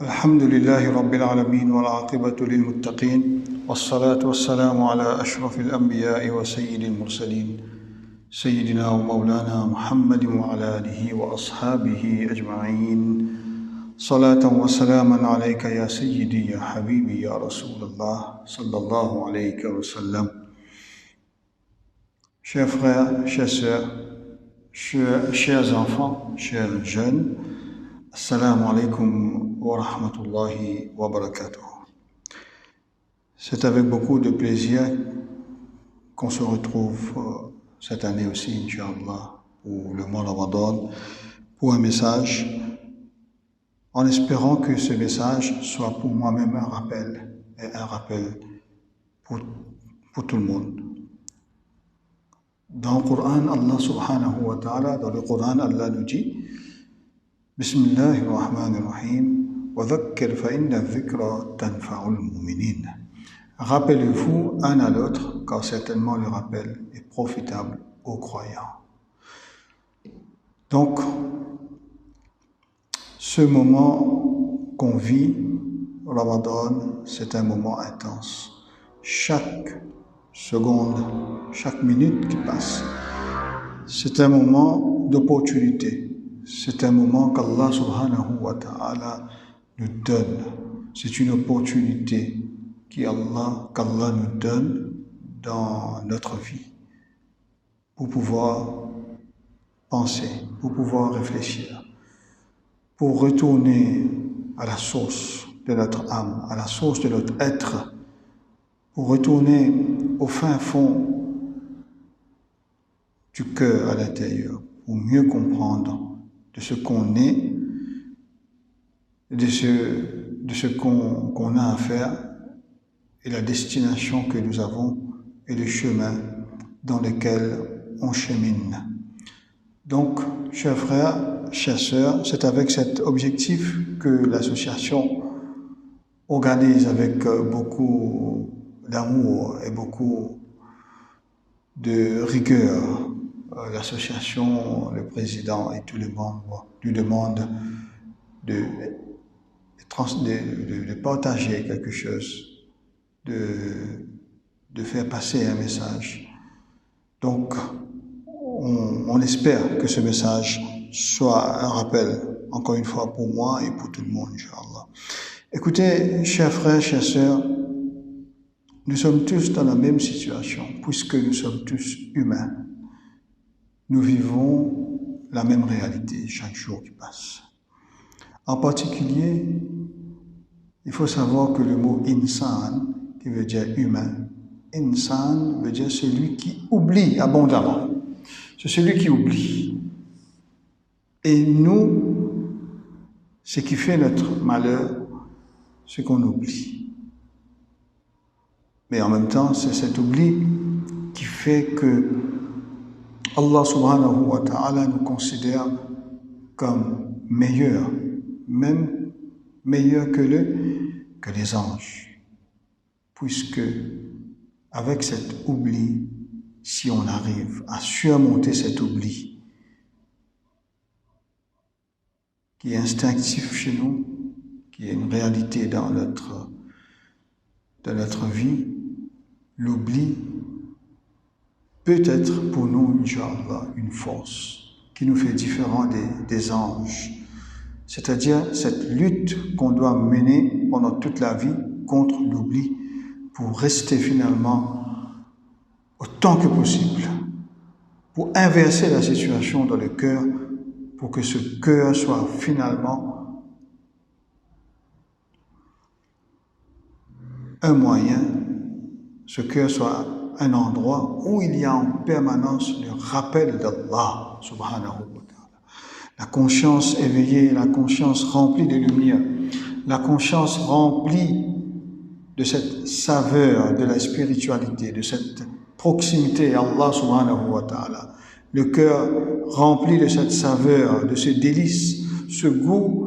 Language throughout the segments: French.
الحمد لله رب العالمين والعاقبة للمتقين والصلاة والسلام على أشرف الأنبياء وسيد المرسلين سيدنا ومولانا محمد وعلى آله وأصحابه أجمعين صلاة وسلاما عليك يا سيدي يا حبيبي يا رسول الله صلى الله عليه وسلم. Chers frères, chères sœurs, chers enfants, chers jeunes, Assalamu alaikum wa rahmatullahi wa barakatuh. C'est avec beaucoup de plaisir qu'on se retrouve cette année aussi, Inch'Allah, pour le mois Ramadan, pour un message, en espérant que ce message soit pour moi-même un rappel, et un rappel pour tout le monde. Dans le Coran, Allah subhanahu wa ta'ala, dans le Coran, Allah nous dit Bismillahir Rahmanir Rahim wa dhakkir fa inna dhikra tanfa'ul mu'minin. Rappelez-vous un à l'autre, car certainement le rappel est profitable aux croyants. Donc, ce moment qu'on vit, Ramadan, c'est un moment intense. Chaque seconde, chaque minute qui passe, c'est un moment d'opportunité. C'est un moment qu'Allah subhanahu wa ta'ala nous donne. C'est une opportunité qu'Allah nous donne dans notre vie pour pouvoir penser, pour pouvoir réfléchir, pour retourner à la source de notre âme, à la source de notre être, pour retourner au fin fond du cœur à l'intérieur, pour mieux comprendre de ce qu'on est, de ce qu'on a à faire, et la destination que nous avons, et le chemin dans lequel on chemine. Donc, chers frères, chères sœurs, c'est avec cet objectif que l'association organise avec beaucoup d'amour et beaucoup de rigueur. L'association, le président et tous les membres lui demandent de partager quelque chose, de faire passer un message. Donc, on espère que ce message soit un rappel, encore une fois, pour moi et pour tout le monde, Inch'Allah. Écoutez, chers frères, chères sœurs, nous sommes tous dans la même situation, puisque nous sommes tous humains. Nous vivons la même réalité chaque jour qui passe. En particulier, il faut savoir que le mot insan, qui veut dire humain, insan veut dire celui qui oublie abondamment. C'est celui qui oublie. Et nous, ce qui fait notre malheur, c'est qu'on oublie. Mais en même temps, c'est cet oubli qui fait que Allah subhanahu wa ta'ala nous considère comme meilleurs, même meilleurs que les anges. Puisque avec cet oubli, si on arrive à surmonter cet oubli qui est instinctif chez nous, qui est une réalité dans notre vie, l'oubli peut être pour nous, Inch'Allah, une force qui nous fait différents des anges. C'est-à-dire cette lutte qu'on doit mener pendant toute la vie contre l'oubli pour rester finalement autant que possible, pour inverser la situation dans le cœur, pour que ce cœur soit finalement un moyen, ce cœur soit un endroit où il y a en permanence le rappel d'Allah subhanahu wa ta'ala. La conscience éveillée, la conscience remplie de lumière, la conscience remplie de cette saveur de la spiritualité, de cette proximité à Allah subhanahu wa ta'ala. Le cœur rempli de cette saveur, de ce délice, ce goût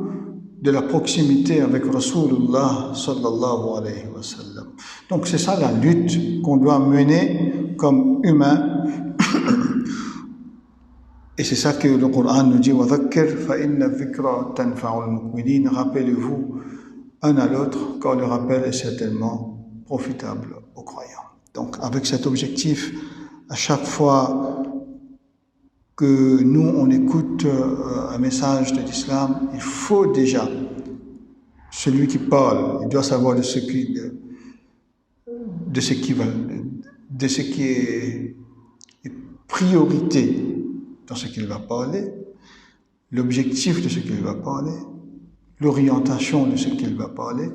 de la proximité avec Rasulullah sallallahu alayhi wa sallam. Donc c'est ça la lutte qu'on doit mener comme humain. Et c'est ça que le Coran nous dit « Wa dhakkir fa inna dhikra tanfa'ul mu'minin » Rappelez-vous un à l'autre, car le rappel est certainement profitable aux croyants. Donc, avec cet objectif, à chaque fois que nous, on écoute un message de l'islam, il faut déjà, celui qui parle, il doit savoir de ce qui est priorité dans ce qu'il va parler, l'objectif de ce qu'il va parler, l'orientation de ce qu'il va parler,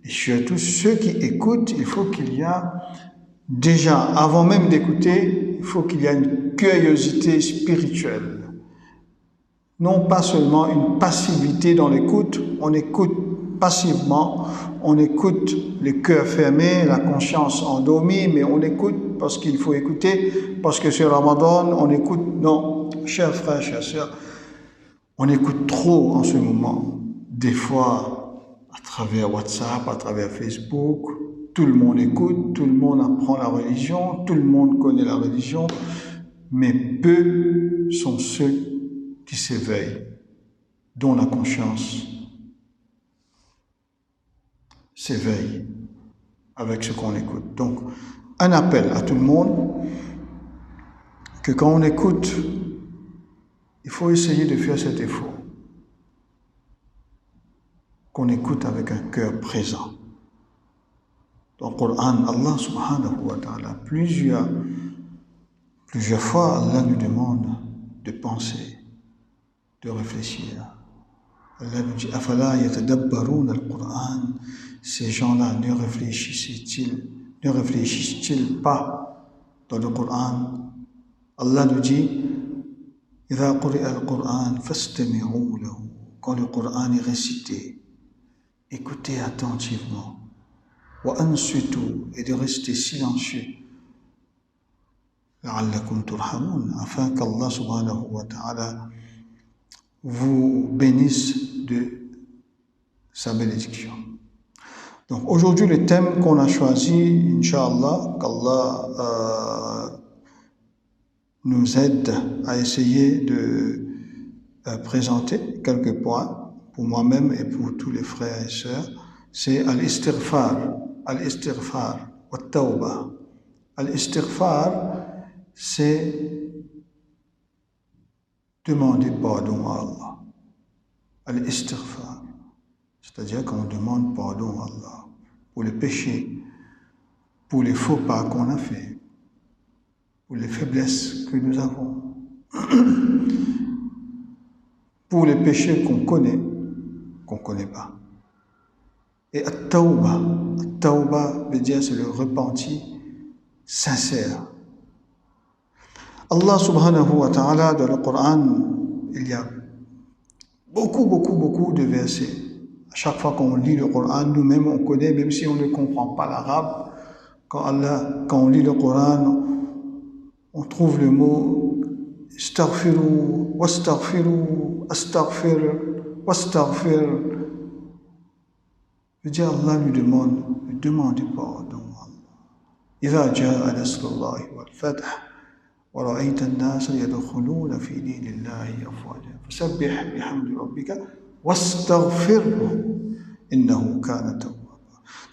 et surtout ceux qui écoutent, il faut qu'il y ait déjà, avant même d'écouter, il faut qu'il y ait une curiosité spirituelle. Non pas seulement une passivité dans l'écoute, on écoute passivement, on écoute le cœur fermé, la conscience endormie, mais on écoute parce qu'il faut écouter, parce que c'est Ramadan, on écoute. Non, chers frères, chères sœurs, on écoute trop en ce moment. Des fois, à travers WhatsApp, à travers Facebook, tout le monde écoute, tout le monde apprend la religion, tout le monde connaît la religion, mais peu sont ceux qui s'éveillent, dont la conscience s'éveille avec ce qu'on écoute. Donc, un appel à tout le monde, que quand on écoute, il faut essayer de faire cet effort, qu'on écoute avec un cœur présent. Dans le Coran, Allah subhanahu wa ta'ala, plusieurs fois, Allah nous demande de penser, de réfléchir. Allah nous dit « Afala yatadabbarun al-Qur'an » Ces gens-là ne réfléchissent-ils pas dans le Coran? Allah nous dit « Idha quri'a al-Qur'an fastami'u lahu » Quand le Coran est récité, écoutez attentivement. Wa ansitu, et de rester silencieux. La'allakum turhamun, afin qu'Allah subhanahu wa ta'ala vous bénisse de sa bénédiction. Donc aujourd'hui, le thème qu'on a choisi, Inch'Allah, qu'Allah nous aide à essayer de présenter quelques points pour moi-même et pour tous les frères et sœurs, c'est al-istighfar, wa tawbah. Al-istighfar, c'est demander pardon à Allah. Al-istighfar, c'est-à-dire qu'on demande pardon à Allah pour les péchés, pour les faux pas qu'on a fait, pour les faiblesses que nous avons, pour les péchés qu'on connaît pas. Et at-tawbah veut dire c'est le repenti sincère. Allah subhanahu wa ta'ala, dans le Coran, il y a beaucoup de versets. À chaque fois qu'on lit le Coran, nous-mêmes on connaît, même si on ne comprend pas l'arabe, quand on lit le Coran, on trouve le mot astaghfiru, wastaghfiru, astaghfir, wastaghfir. Je veux dire, Allah nous demande de demander pardon à Allah. Idha ja'a nasrullahi wal fath, wa ra'ayta an-nasa yadkhuluna fi dinillahi afwaja, fasabbih bihamdi rabbika wastaghfirhu innahu kana tawwaba.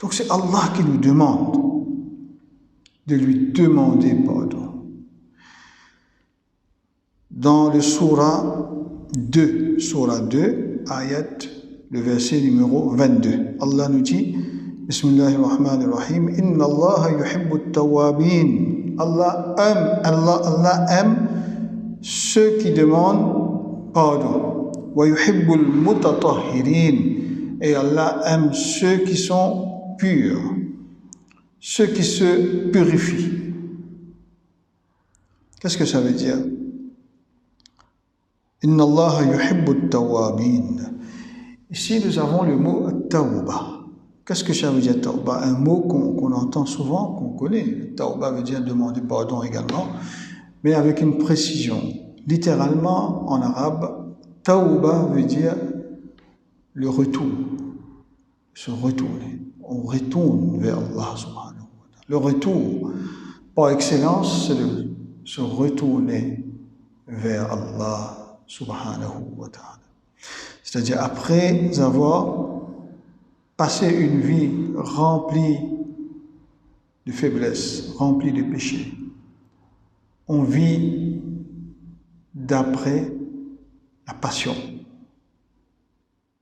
Donc c'est Allah qui nous demande de lui demander pardon. Dans le Surah 2, ayat, le verset numéro 22, Allah nous dit Bismillahirrahmanirrahim, Inna Allah yuhibbu at-tawwabin. Allah aime ceux qui demandent pardon. Wa yuhibbu al-mutatahhirin. Et Allah aime ceux qui sont purs, ceux qui se purifient. Qu'est-ce que ça veut dire? Inna Allah yuhibbu at-tawwabin. Ici, nous avons le mot tawba. Qu'est-ce que ça veut dire tawba? Un mot qu'on entend souvent, qu'on connaît. Tawba veut dire demander pardon également, mais avec une précision. Littéralement, en arabe, tawba veut dire le retour, se retourner. On retourne vers Allah subhanahu wa ta'ala. Le retour, par excellence, c'est de se retourner vers Allah subhanahu wa ta'ala. C'est-à-dire après avoir passer une vie remplie de faiblesse, remplie de péchés. On vit d'après la passion.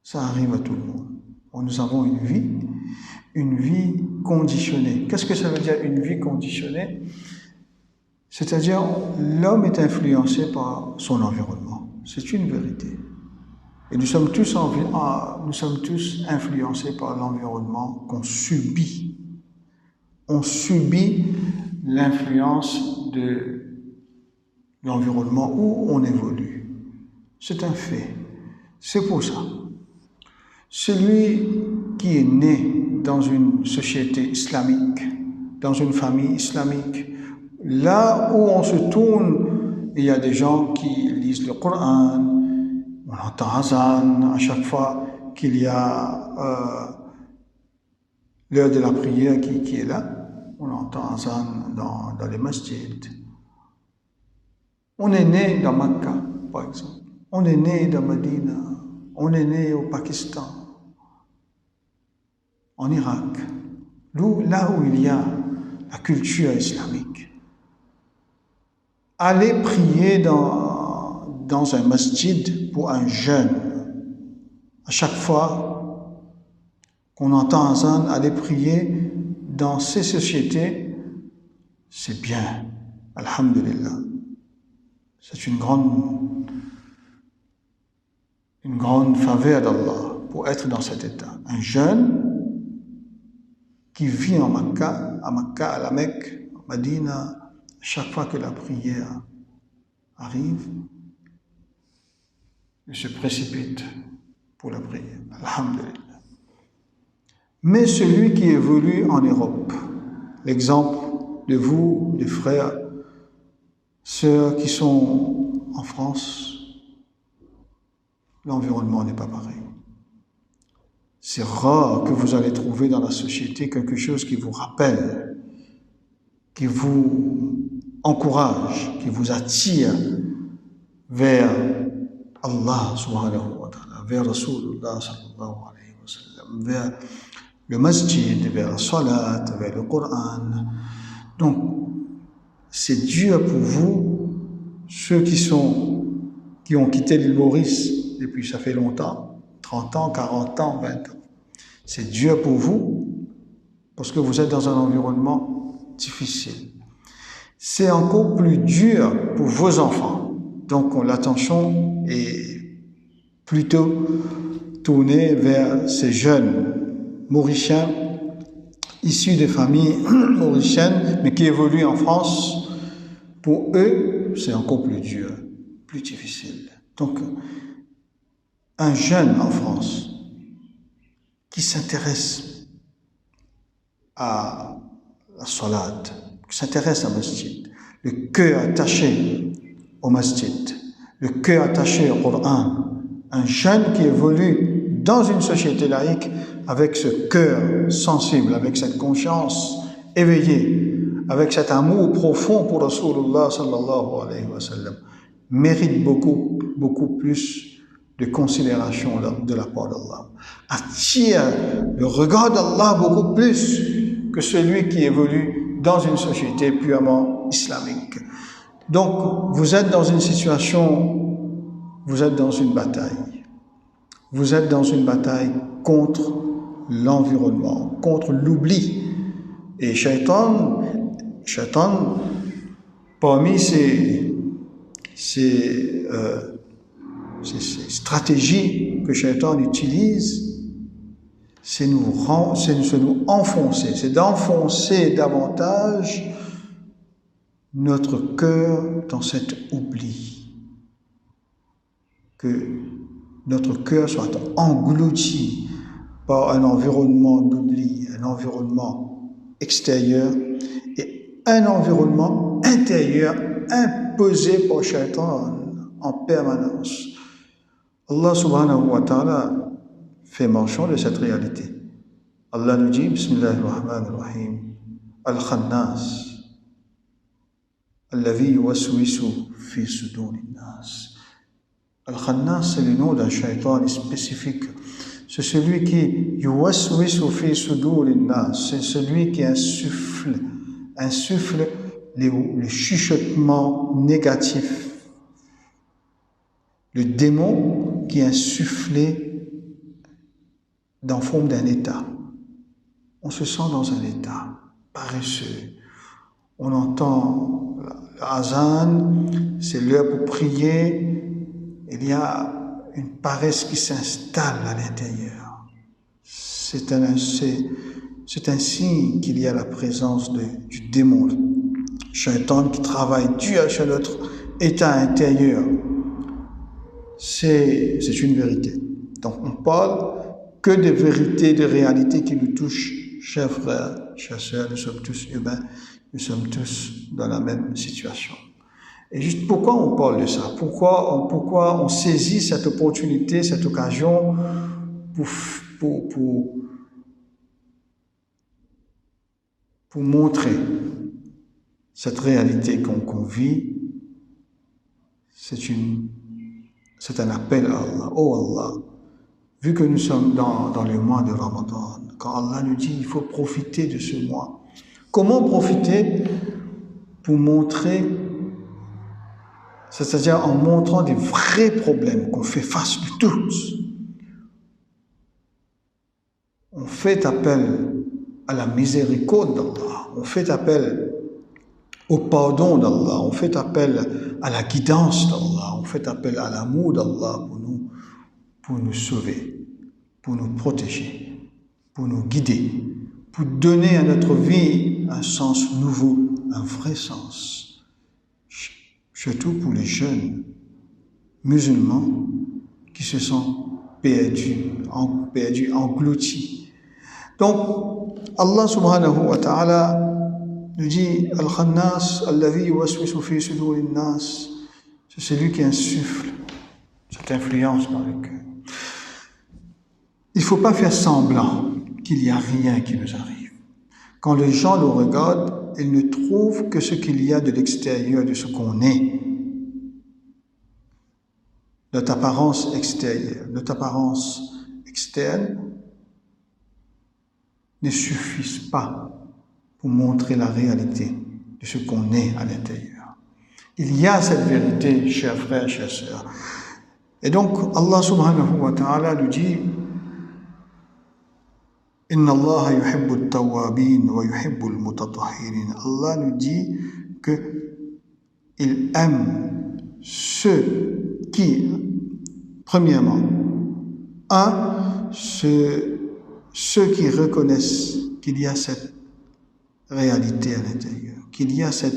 Ça arrive à tout le monde. Nous avons une vie conditionnée. Qu'est-ce que ça veut dire une vie conditionnée? C'est-à-dire, l'homme est influencé par son environnement. C'est une vérité. Et nous sommes tous influencés par l'environnement qu'on subit. On subit l'influence de l'environnement où on évolue. C'est un fait. C'est pour ça. Celui qui est né dans une société islamique, dans une famille islamique, là où on se tourne, il y a des gens qui lisent le Coran, on entend Azan à chaque fois qu'il y a l'heure de la prière qui est là, on entend Azan dans les masjids. On est né dans Makkah, par exemple. On est né dans Medina. On est né au Pakistan, en Irak, là où il y a la culture islamique. Aller prier dans un masjid pour un jeune, à chaque fois qu'on entend Azan, aller prier dans ces sociétés, c'est bien, alhamdulillah. C'est une grande faveur d'Allah pour être dans cet état. Un jeune qui vit à Makkah, à la Mecque, à Medina, chaque fois que la prière arrive, il se précipite pour la prière. Alhamdulillah. Mais celui qui évolue en Europe, l'exemple de vous, des frères, sœurs qui sont en France, l'environnement n'est pas pareil. C'est rare que vous allez trouver dans la société quelque chose qui vous rappelle, qui vous encourage, qui vous attire vers Allah subhanahu wa ta'ala, vers Rasulullah sallallahu alayhi wa sallam, vers le masjid, vers la salat, vers le Coran. Donc, c'est dur pour vous, ceux qui ont quitté l'île Maurice depuis ça fait longtemps, 30 ans, 40 ans, 20 ans. C'est dur pour vous parce que vous êtes dans un environnement difficile. C'est encore plus dur pour vos enfants. Donc l'attention est plutôt tournée vers ces jeunes Mauriciens issus de familles mauriciennes mais qui évoluent en France. Pour eux, c'est encore plus dur, plus difficile. Donc, un jeune en France qui s'intéresse à la salat, qui s'intéresse à masjid, le cœur attaché au masjid, le cœur attaché au Coran, un jeune qui évolue dans une société laïque avec ce cœur sensible, avec cette conscience éveillée, avec cet amour profond pour Rasulullah sallallahu alayhi wa sallam, mérite beaucoup plus de considération de la part d'Allah. Attire le regard d'Allah beaucoup plus que celui qui évolue dans une société purement islamique. Donc, vous êtes dans une situation, vous êtes dans une bataille. Vous êtes dans une bataille contre l'environnement, contre l'oubli. Et Shaitan, parmi ses stratégies que Shaitan utilise, c'est de nous enfoncer, c'est d'enfoncer davantage notre cœur dans cet oubli. Que notre cœur soit englouti par un environnement d'oubli, un environnement extérieur et un environnement intérieur imposé par Shaitan en permanence. Allah subhanahu wa ta'ala fait mention de cette réalité. Allah nous dit, Bismillahirrahmanirrahim, Al-Khannas, Alladhi yuwaswisu fi sudurin nas. Al-Khannas, c'est le nom d'un shaitan spécifique. C'est celui qui yuwaswisu fi sudurin nas, c'est celui qui insuffle le chuchotement négatif. Le démon qui insufflé dans forme d'un état. On se sent dans un état paresseux. On entend l'azan, c'est l'heure pour prier. Il y a une paresse qui s'installe à l'intérieur. C'est un signe qu'il y a la présence du démon, Shaitan, qui travaille sur notre état intérieur. C'est une vérité. Donc on parle que de vérités, de réalités qui nous touchent, chers frères, chers sœurs, nous sommes tous humains, nous sommes tous dans la même situation. Et juste pourquoi on parle de ça? Pourquoi on saisit cette opportunité, cette occasion pour montrer cette réalité qu'on vit? C'est un appel à Allah. Oh Allah, vu que nous sommes dans le mois de Ramadan, quand Allah nous dit il faut profiter de ce mois, comment profiter? Pour montrer, c'est-à-dire en montrant des vrais problèmes qu'on fait face de tous. On fait appel à la miséricorde d'Allah, on fait appel au pardon d'Allah, on fait appel à la guidance d'Allah, on fait appel à l'amour d'Allah pour nous sauver, pour nous protéger, pour nous guider, pour donner à notre vie un sens nouveau, un vrai sens. Surtout pour les jeunes musulmans qui se sont perdus, engloutis. Donc, Allah subhanahu wa ta'ala nous dit Al-Khannas, alladhi yuwaswisu fi sudurin nas, c'est celui qui insuffle cette influence dans le cœur. Il ne faut pas faire semblant qu'il n'y a rien qui nous arrive. Quand les gens nous regardent, ils ne trouvent que ce qu'il y a de l'extérieur de ce qu'on est. Notre apparence extérieure, notre apparence externe ne suffisent pas pour montrer la réalité de ce qu'on est à l'intérieur. Il y a cette vérité, chers frères, chères sœurs. Et donc, Allah subhanahu wa ta'ala nous dit Inna Allah yuhibbu at-tawwabin wa yuhibbu al-mutatahhirin. Allah nous dit qu'il aime ceux qui, premièrement, ceux qui reconnaissent qu'il y a cette réalité à l'intérieur, qu'il y a ce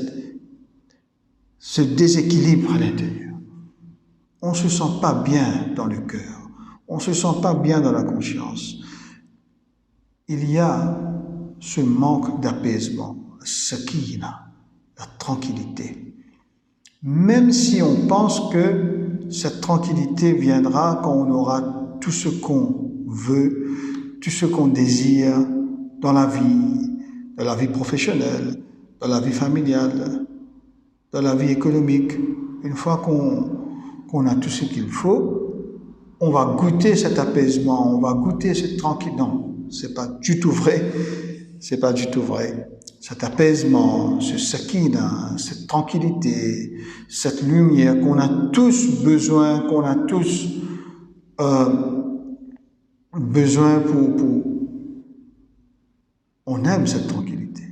déséquilibre à l'intérieur. On ne se sent pas bien dans le cœur, on ne se sent pas bien dans la conscience. Il y a ce manque d'apaisement, sakina, la tranquillité. Même si on pense que cette tranquillité viendra quand on aura tout ce qu'on veut, tout ce qu'on désire dans la vie professionnelle, dans la vie familiale, dans la vie économique. Une fois qu'on a tout ce qu'il faut, on va goûter cet apaisement, on va goûter cette tranquillité. Non, c'est pas du tout vrai. C'est pas du tout vrai. Cet apaisement, ce sakina, cette tranquillité, cette lumière qu'on a tous besoin, besoin pour... On aime cette tranquillité.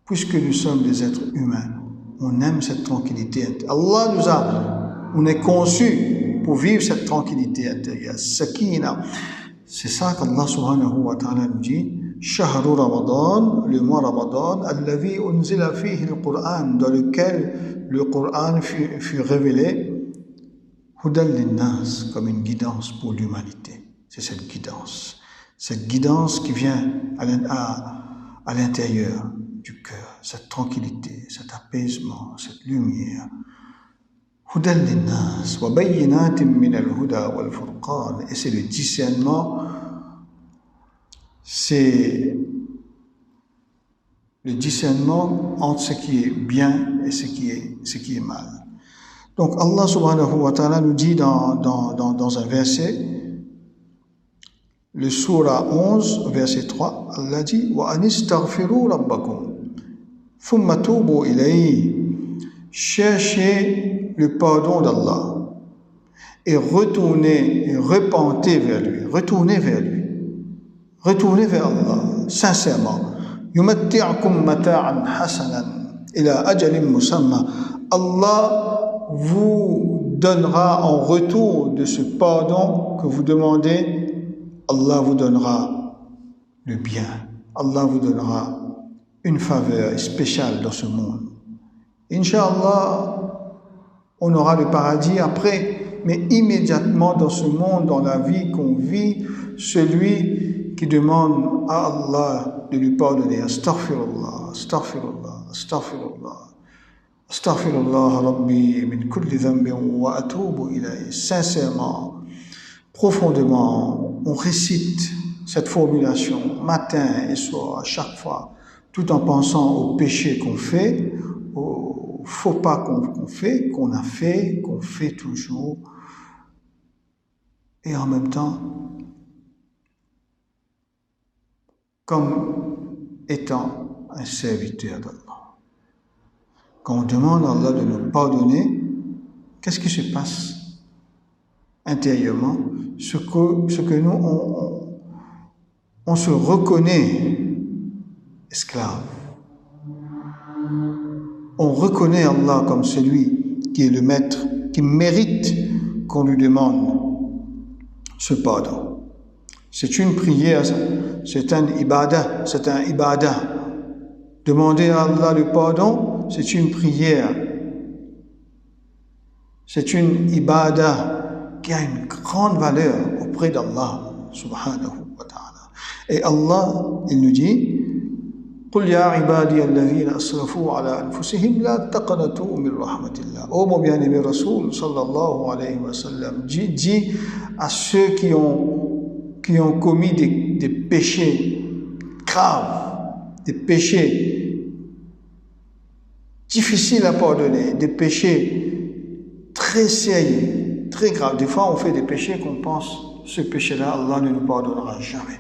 Puisque nous sommes des êtres humains, on aime cette tranquillité. On est conçus pour vivre cette tranquillité intérieure. Sakina. C'est ça qu'Allah subhanahu wa ta'ala nous dit. Shahru Ramadan, le mois Ramadan, alladhi unzila fihi al-Qur'an, dans lequel le Qur'an fut révélé, hudan lin-nas, comme une guidance pour l'humanité. C'est cette guidance qui vient à l'intérieur du cœur, cette tranquillité, cet apaisement, cette lumière. Hudan lin-nas wa bayyinatin min al-huda wal-furqan, et c'est le discernement. C'est le discernement entre ce qui est bien et ce qui est mal. Donc Allah subhanahu wa ta'ala nous dit dans un verset le surah 11, verset 3, Allah dit « Wa anistaghfiru rabbakum, thumma tubu ilayhi » Cherchez le pardon d'Allah et retournez, et repentez vers lui, retournez vers lui, retournez vers Allah, sincèrement. Yumatti'akum mata'an hasanan ila ajalin musamma. Allah vous donnera en retour de ce pardon que vous demandez, Allah vous donnera le bien. Allah vous donnera une faveur spéciale dans ce monde. Inch'Allah, on aura le paradis après, mais immédiatement dans ce monde, dans la vie qu'on vit, celui qui demande à Allah de lui pardonner, astaghfirullah, astaghfirullah, astaghfirullah, astaghfirullah rabbi min kulli dhanbin wa atubu ilayhi. Sincèrement, profondément, on récite cette formulation matin et soir, à chaque fois, tout en pensant aux péchés qu'on fait, aux faux pas qu'on fait, qu'on a fait, qu'on fait toujours, et en même temps, comme étant un serviteur d'Allah. Quand on demande à Allah de nous pardonner, qu'est-ce qui se passe intérieurement? Ce que nous, on se reconnaît esclave. On reconnaît Allah comme celui qui est le maître, qui mérite qu'on lui demande ce pardon. C'est une prière, c'est un ibadah, Demander à Allah le pardon, c'est une prière. C'est une ibadah qui a une grande valeur auprès d'Allah subhanahu wa ta'ala. Et Allah, il nous dit, قل يا عبادي الذين أسرفوا على أنفسهم لا تقنطوا من رحمة الله. Ô mon bien-aimé Rasoul sallallahu alayhi wa sallam, dis à ceux qui ont commis des péchés graves, des péchés difficiles à pardonner, des péchés très sérieux, très graves. Des fois, on fait des péchés qu'on pense, ce péché-là, Allah ne nous pardonnera jamais.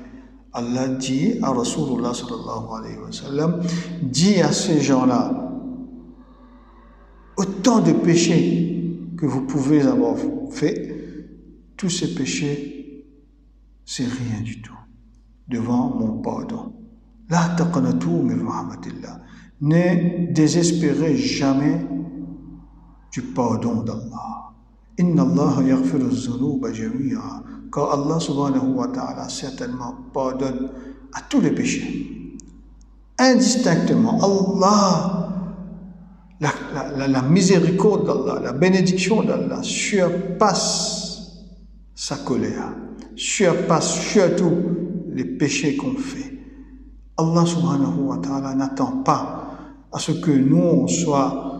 Allah dit à Rasulullah sallallahu alayhi wa sallam, dit à ces gens-là, autant de péchés que vous pouvez avoir fait, tous ces péchés, c'est rien du tout devant mon pardon. La taqnatu min rahmatillah. Ne désespérez jamais du pardon d'Allah. Inna Allah yaghfiru dhunuba jami'a. Car Allah subhanahu wa ta'ala certainement pardonne à tous les péchés. Indistinctement, Allah, la miséricorde d'Allah, la bénédiction d'Allah surpasse sa colère, surpasse surtout les péchés qu'on fait. Allah subhanahu wa ta'ala n'attend pas à ce que nous, on soit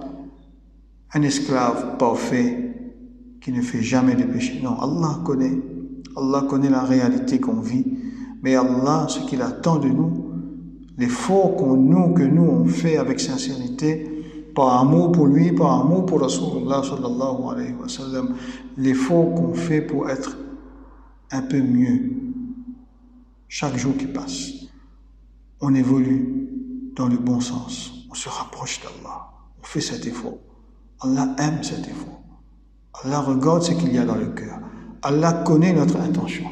un esclave parfait qui ne fait jamais de péché. Non, Allah connaît la réalité qu'on vit, mais Allah, ce qu'il attend de nous, l'effort que nous on fait avec sincérité, par amour pour lui, par amour pour Rasulullah sallallahu alayhi wa sallam, l'effort qu'on fait pour être un peu mieux chaque jour qui passe. On évolue dans le bon sens, on se rapproche d'Allah, on fait cet effort. Allah aime cet effort. Allah regarde ce qu'il y a dans le cœur. Allah connaît notre intention.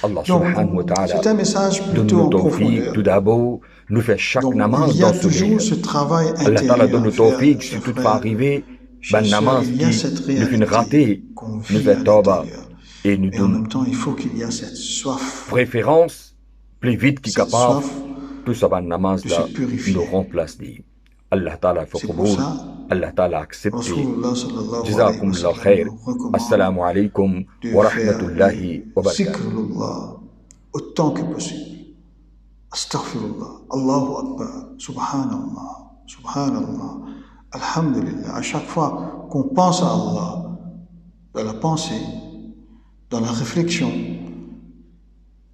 Allah subhanahu wa ta'ala c'est un message plutôt en profondeur. Tout d'abord, nous fait chaque namaz il y a dans ce toujours lieu. ce travail Allah ta'ala intérieur donne le tawfiq, si toutefois arrivé, ben namaz qui nous fait rater, nous fait tawbah. Et nous en même temps, il faut qu'il y ait cette soif. Préférence, plus vite qu'il capable, tout ça ben namaz là, nous remplace. Allah ta'ala fait qaboul, Allah ta'ala accepte. Jazakumullah khair. Assalamu alaikum wa rahmatullahi wa barakatuh. Autant que possible. Astaghfirullah, Allahu Akbar, Subhanallah, Subhanallah, Alhamdulillah. À chaque fois qu'on pense à Allah, dans la pensée, dans la réflexion,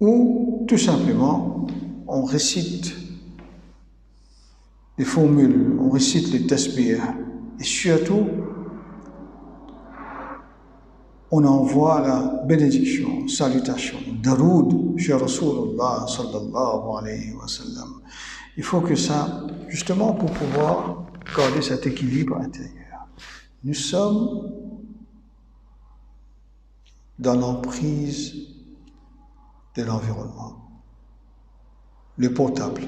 ou tout simplement, on récite les formules, on récite les tasbih, et surtout, on envoie la bénédiction, salutation, daroud chez Rasulullah sallallahu alayhi wa sallam. Il faut que ça, justement pour pouvoir garder cet équilibre intérieur. Nous sommes dans l'emprise de l'environnement. Le portable,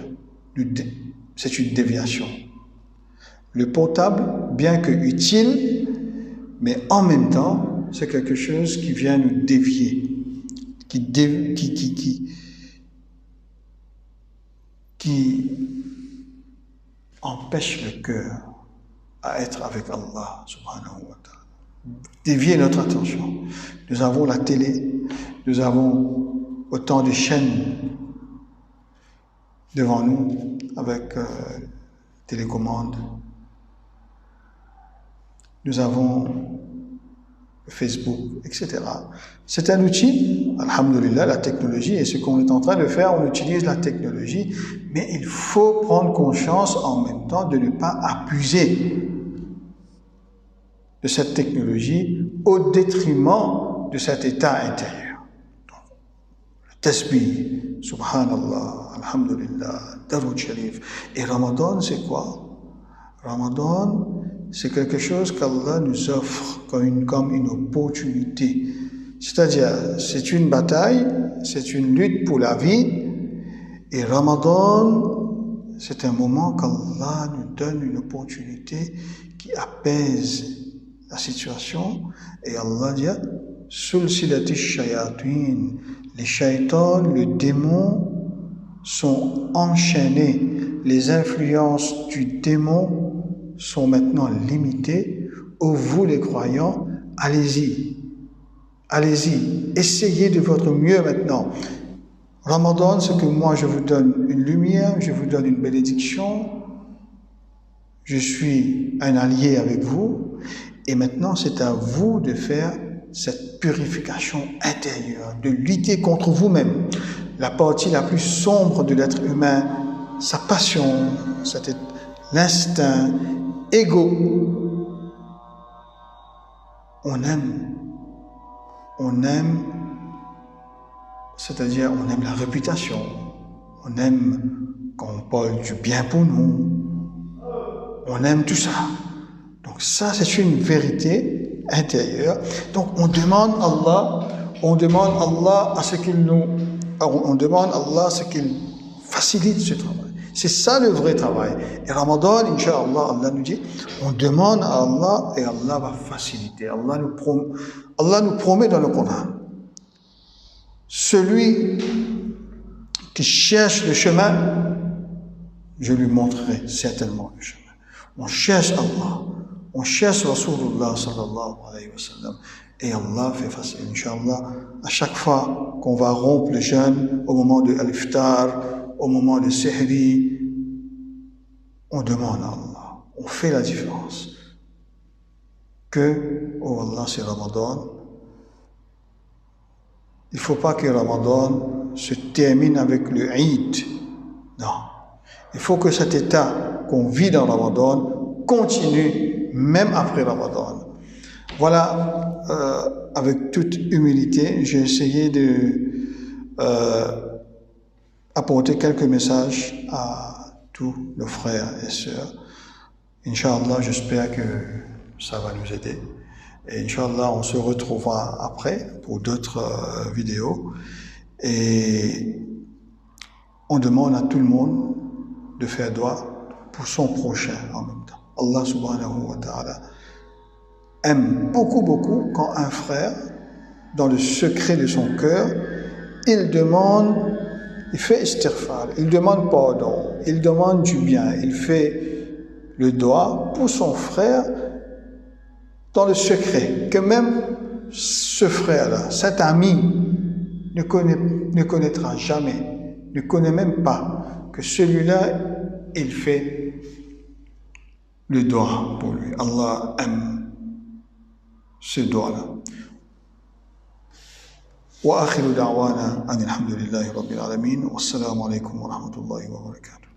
c'est une déviation. Le portable, bien que utile, mais en même temps, c'est quelque chose qui vient nous dévier, qui empêche le cœur à être avec Allah subhanahu wa ta'ala. Dévier notre attention. Nous avons la télé, nous avons autant de chaînes devant nous avec télécommande. Nous avons Facebook, etc. C'est un outil, alhamdulillah, la technologie, et ce qu'on est en train de faire, on utilise la technologie, mais il faut prendre conscience en même temps de ne pas abuser de cette technologie au détriment de cet état intérieur. Donc, le tasbih, subhanallah, alhamdulillah, daroud sharif. Et Ramadan, c'est quoi? Ramadan, c'est quelque chose qu'Allah nous offre comme une opportunité. C'est-à-dire, c'est une bataille, c'est une lutte pour la vie. Et Ramadan, c'est un moment qu'Allah nous donne une opportunité qui apaise la situation. Et Allah dit, Sulsilati shayatin, les shaitans, le démon, sont enchaînés. Les influences du démon sont maintenant limitées. Oh, vous les croyants, allez-y. Allez-y. Essayez de votre mieux maintenant. Ramadan, c'est que moi je vous donne une lumière, je vous donne une bénédiction. Je suis un allié avec vous. Et maintenant, c'est à vous de faire cette purification intérieure, de lutter contre vous-même. La partie la plus sombre de l'être humain, sa passion, l'instinct, égo. On aime, c'est-à-dire on aime la réputation, on aime quand on parle du bien pour nous, on aime tout ça. Donc ça, c'est une vérité intérieure. Donc on demande Allah à ce qu'il facilite ce travail. C'est ça le vrai travail. Et Ramadan, Inch'Allah, Allah nous dit, on demande à Allah et Allah va faciliter. Allah nous promet dans le Coran, celui qui cherche le chemin, je lui montrerai certainement le chemin. On cherche Allah, on cherche Rasulullah sallallahu alayhi wa sallam, et Allah fait facile, Inch'Allah. À chaque fois qu'on va rompre le jeûne, au moment de l'iftar, au moment de Sihri, on demande à Allah, on fait la différence. Oh Allah, c'est Ramadan. Il ne faut pas que Ramadan se termine avec le Eid. Non. Il faut que cet état qu'on vit dans Ramadan continue même après Ramadan. Voilà, avec toute humilité, j'ai essayé de apporter quelques messages à tous nos frères et sœurs. Inch'Allah, j'espère que ça va nous aider. Et Inch'Allah, on se retrouvera après pour d'autres vidéos. Et on demande à tout le monde de faire dua pour son prochain en même temps. Allah subhanahu wa ta'ala aime beaucoup quand un frère, dans le secret de son cœur, il fait istighfar, il demande pardon, il demande du bien, il fait le dua pour son frère dans le secret, que même ce frère-là, cet ami, ne connaîtra jamais, ne connaît même pas que celui-là, il fait le dua pour lui. Allah aime ce dua-là. وآخر دعوانا أن الحمد لله رب العالمين والسلام عليكم ورحمة الله وبركاته.